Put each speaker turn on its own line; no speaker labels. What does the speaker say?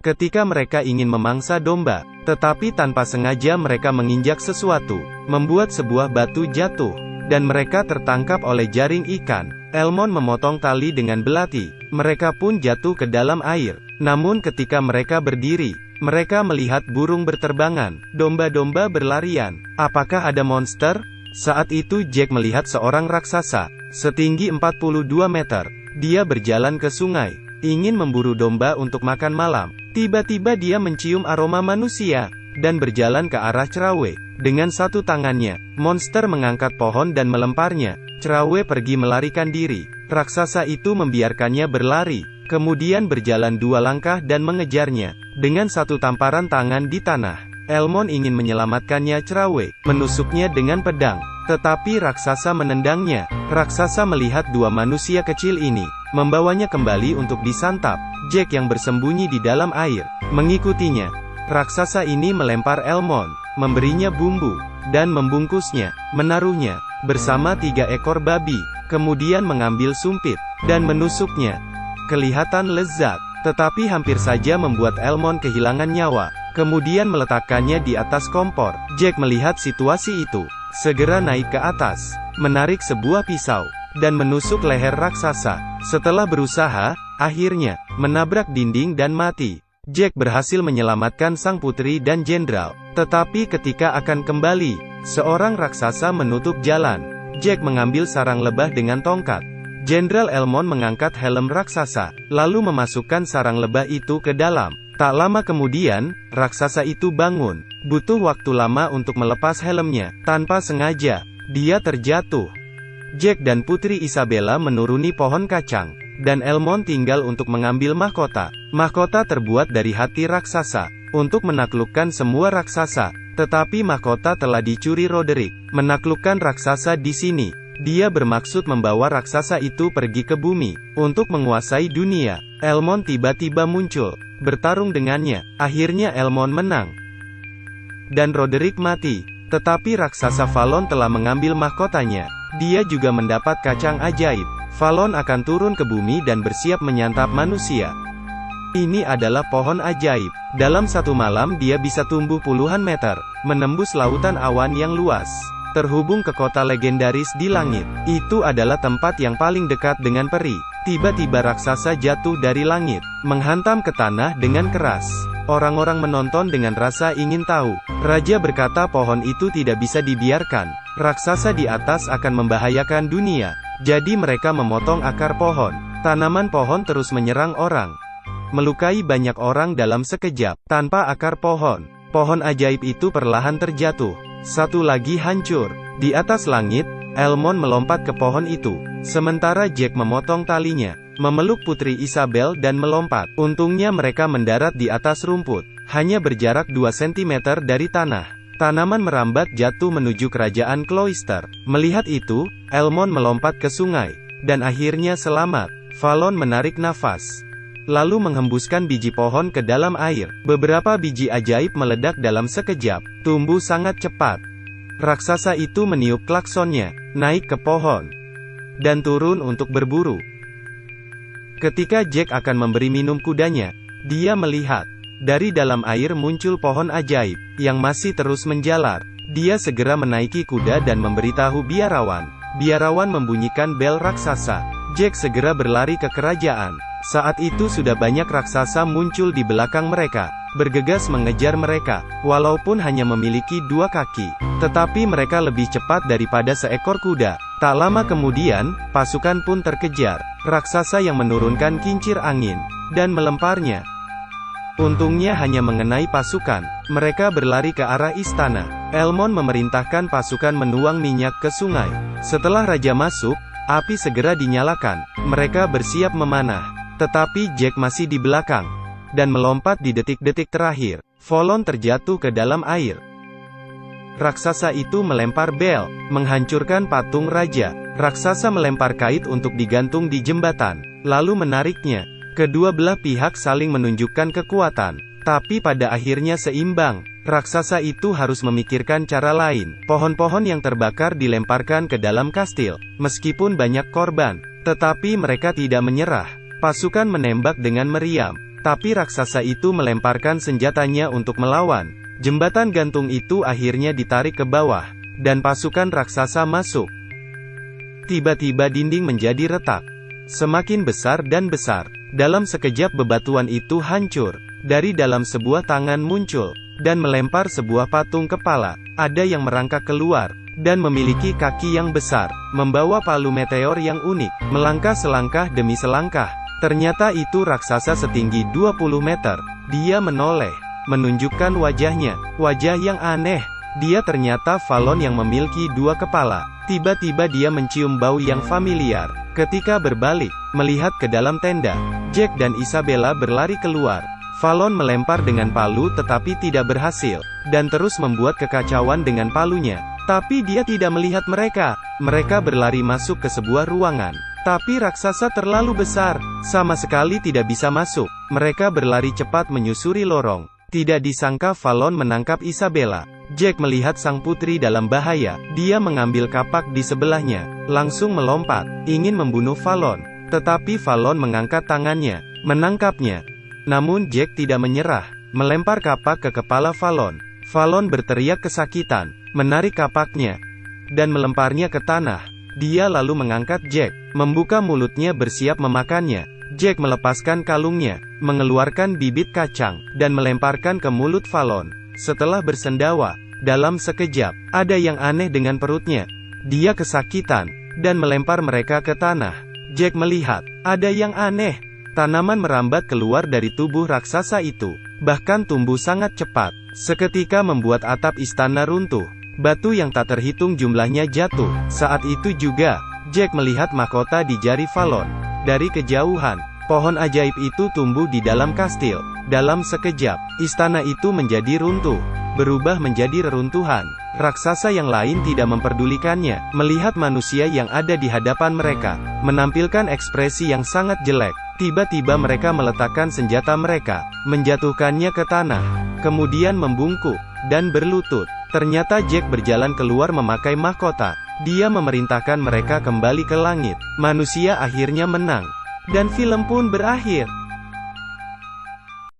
Ketika mereka ingin memangsa domba, tetapi tanpa sengaja mereka menginjak sesuatu, membuat sebuah batu jatuh, dan mereka tertangkap oleh jaring ikan. Elmon memotong tali dengan belati, mereka pun jatuh ke dalam air. Namun ketika mereka berdiri, mereka melihat burung berterbangan, domba-domba berlarian. Apakah ada monster? Saat itu Jack melihat seorang raksasa, setinggi 42 meter. Dia berjalan ke sungai, ingin memburu domba untuk makan malam. Tiba-tiba dia mencium aroma manusia, dan berjalan ke arah Cerawe. Dengan satu tangannya, monster mengangkat pohon dan melemparnya. Cerawe pergi melarikan diri. Raksasa itu membiarkannya berlari, kemudian berjalan 2 langkah dan mengejarnya. Dengan satu tamparan tangan di tanah, Elmon ingin menyelamatkannya. Cerawe menusuknya dengan pedang, tetapi raksasa menendangnya. Raksasa melihat 2 manusia kecil ini, membawanya kembali untuk disantap. Jack yang bersembunyi di dalam air, mengikutinya. Raksasa ini melempar Elmon, memberinya bumbu, dan membungkusnya, menaruhnya bersama 3 ekor babi, kemudian mengambil sumpit, dan menusuknya. Kelihatan lezat, tetapi hampir saja membuat Elmon kehilangan nyawa, kemudian meletakkannya di atas kompor. Jack melihat situasi itu, segera naik ke atas, menarik sebuah pisau, dan menusuk leher raksasa. Setelah berusaha, akhirnya, menabrak dinding dan mati. Jack berhasil menyelamatkan sang putri dan jenderal, tetapi ketika akan kembali, seorang raksasa menutup jalan. Jack mengambil sarang lebah dengan tongkat. Jenderal Elmon mengangkat helm raksasa, lalu memasukkan sarang lebah itu ke dalam. Tak lama kemudian, raksasa itu bangun. Butuh waktu lama untuk melepas helmnya. Tanpa sengaja, dia terjatuh. Jack dan Putri Isabella menuruni pohon kacang, dan Elmon tinggal untuk mengambil mahkota. Mahkota terbuat dari hati raksasa, untuk menaklukkan semua raksasa. Tetapi mahkota telah dicuri Roderick. Menaklukkan raksasa di sini, dia bermaksud membawa raksasa itu pergi ke bumi, untuk menguasai dunia. Elmon tiba-tiba muncul, bertarung dengannya. Akhirnya Elmon menang, dan Roderick mati. Tetapi raksasa Valon telah mengambil mahkotanya. Dia juga mendapat kacang ajaib. Valon akan turun ke bumi dan bersiap menyantap manusia. Ini adalah pohon ajaib. Dalam satu malam dia bisa tumbuh puluhan meter, menembus lautan awan yang luas, terhubung ke kota legendaris di langit. Itu adalah tempat yang paling dekat dengan peri. Tiba-tiba raksasa jatuh dari langit, menghantam ke tanah dengan keras. Orang-orang menonton dengan rasa ingin tahu. Raja berkata pohon itu tidak bisa dibiarkan. Raksasa di atas akan membahayakan dunia. Jadi mereka memotong akar pohon. Tanaman pohon terus menyerang orang, melukai banyak orang dalam sekejap. Tanpa akar pohon, pohon ajaib itu perlahan terjatuh. Satu lagi hancur. Di atas langit, Elmon melompat ke pohon itu, sementara Jack memotong talinya, memeluk Putri Isabel dan melompat. Untungnya mereka mendarat di atas rumput, hanya berjarak 2 cm dari tanah. Tanaman merambat jatuh menuju kerajaan Cloister. Melihat itu, Elmon melompat ke sungai, dan akhirnya selamat. Valon menarik nafas, lalu menghembuskan biji pohon ke dalam air. Beberapa biji ajaib meledak dalam sekejap, tumbuh sangat cepat. Raksasa itu meniup klaksonnya, naik ke pohon, dan turun untuk berburu. Ketika Jack akan memberi minum kudanya, dia melihat, dari dalam air muncul pohon ajaib, yang masih terus menjalar. Dia segera menaiki kuda dan memberitahu biarawan. Biarawan membunyikan bel raksasa. Jack segera berlari ke kerajaan. Saat itu sudah banyak raksasa muncul di belakang mereka, bergegas mengejar mereka. Walaupun hanya memiliki 2 kaki, tetapi mereka lebih cepat daripada seekor kuda. Tak lama kemudian, pasukan pun terkejar. Raksasa yang menurunkan kincir angin, dan melemparnya. Untungnya hanya mengenai pasukan. Mereka berlari ke arah istana. Elmon memerintahkan pasukan menuang minyak ke sungai. Setelah raja masuk, api segera dinyalakan. Mereka bersiap memanah. Tetapi Jack masih di belakang, dan melompat di detik-detik terakhir. Valon terjatuh ke dalam air. Raksasa itu melempar bel, menghancurkan patung raja. Raksasa melempar kait untuk digantung di jembatan, lalu menariknya. Kedua belah pihak saling menunjukkan kekuatan, tapi pada akhirnya seimbang. Raksasa itu harus memikirkan cara lain. Pohon-pohon yang terbakar dilemparkan ke dalam kastil. Meskipun banyak korban, tetapi mereka tidak menyerah. Pasukan menembak dengan meriam, Tapi raksasa itu melemparkan senjatanya untuk melawan. Jembatan gantung itu akhirnya ditarik ke bawah, dan pasukan raksasa masuk. Tiba-tiba dinding menjadi retak. Semakin besar dan besar. Dalam sekejap bebatuan itu hancur. Dari dalam sebuah tangan muncul, dan melempar sebuah patung kepala. Ada yang merangkak keluar, dan memiliki kaki yang besar, membawa palu meteor yang unik, melangkah selangkah demi selangkah. Ternyata itu raksasa setinggi 20 meter. Dia menoleh, menunjukkan wajahnya, wajah yang aneh. Dia ternyata Fallon yang memiliki 2 kepala. Tiba-tiba dia mencium bau yang familiar. Ketika berbalik, melihat ke dalam tenda, Jack dan Isabella berlari keluar. Fallon melempar dengan palu tetapi tidak berhasil, dan terus membuat kekacauan dengan palunya. Tapi dia tidak melihat mereka. Mereka berlari masuk ke sebuah ruangan. Tapi raksasa terlalu besar, sama sekali tidak bisa masuk. Mereka berlari cepat menyusuri lorong. Tidak disangka Fallon menangkap Isabella. Jack melihat sang putri dalam bahaya. Dia mengambil kapak di sebelahnya, langsung melompat, ingin membunuh Fallon. Tetapi Fallon mengangkat tangannya, menangkapnya. Namun Jack tidak menyerah, melempar kapak ke kepala Fallon. Fallon berteriak kesakitan, menarik kapaknya, dan melemparnya ke tanah. Dia lalu mengangkat Jack, membuka mulutnya bersiap memakannya. Jack melepaskan kalungnya, mengeluarkan bibit kacang, dan melemparkan ke mulut Fallon. Setelah bersendawa, dalam sekejap, ada yang aneh dengan perutnya. Dia kesakitan, dan melempar mereka ke tanah. Jack melihat, ada yang aneh. Tanaman merambat keluar dari tubuh raksasa itu, bahkan tumbuh sangat cepat. Seketika membuat atap istana runtuh. Batu yang tak terhitung jumlahnya jatuh. Saat itu juga, Jack melihat mahkota di jari Fallon. Dari kejauhan, pohon ajaib itu tumbuh di dalam kastil. Dalam sekejap, istana itu menjadi runtuh, berubah menjadi reruntuhan. Raksasa yang lain tidak memperdulikannya. Melihat manusia yang ada di hadapan mereka, menampilkan ekspresi yang sangat jelek. Tiba-tiba mereka meletakkan senjata mereka, menjatuhkannya ke tanah, kemudian membungkuk, dan berlutut. Ternyata Jack berjalan keluar memakai mahkota. Dia memerintahkan mereka kembali ke langit. Manusia akhirnya menang. Dan film pun berakhir.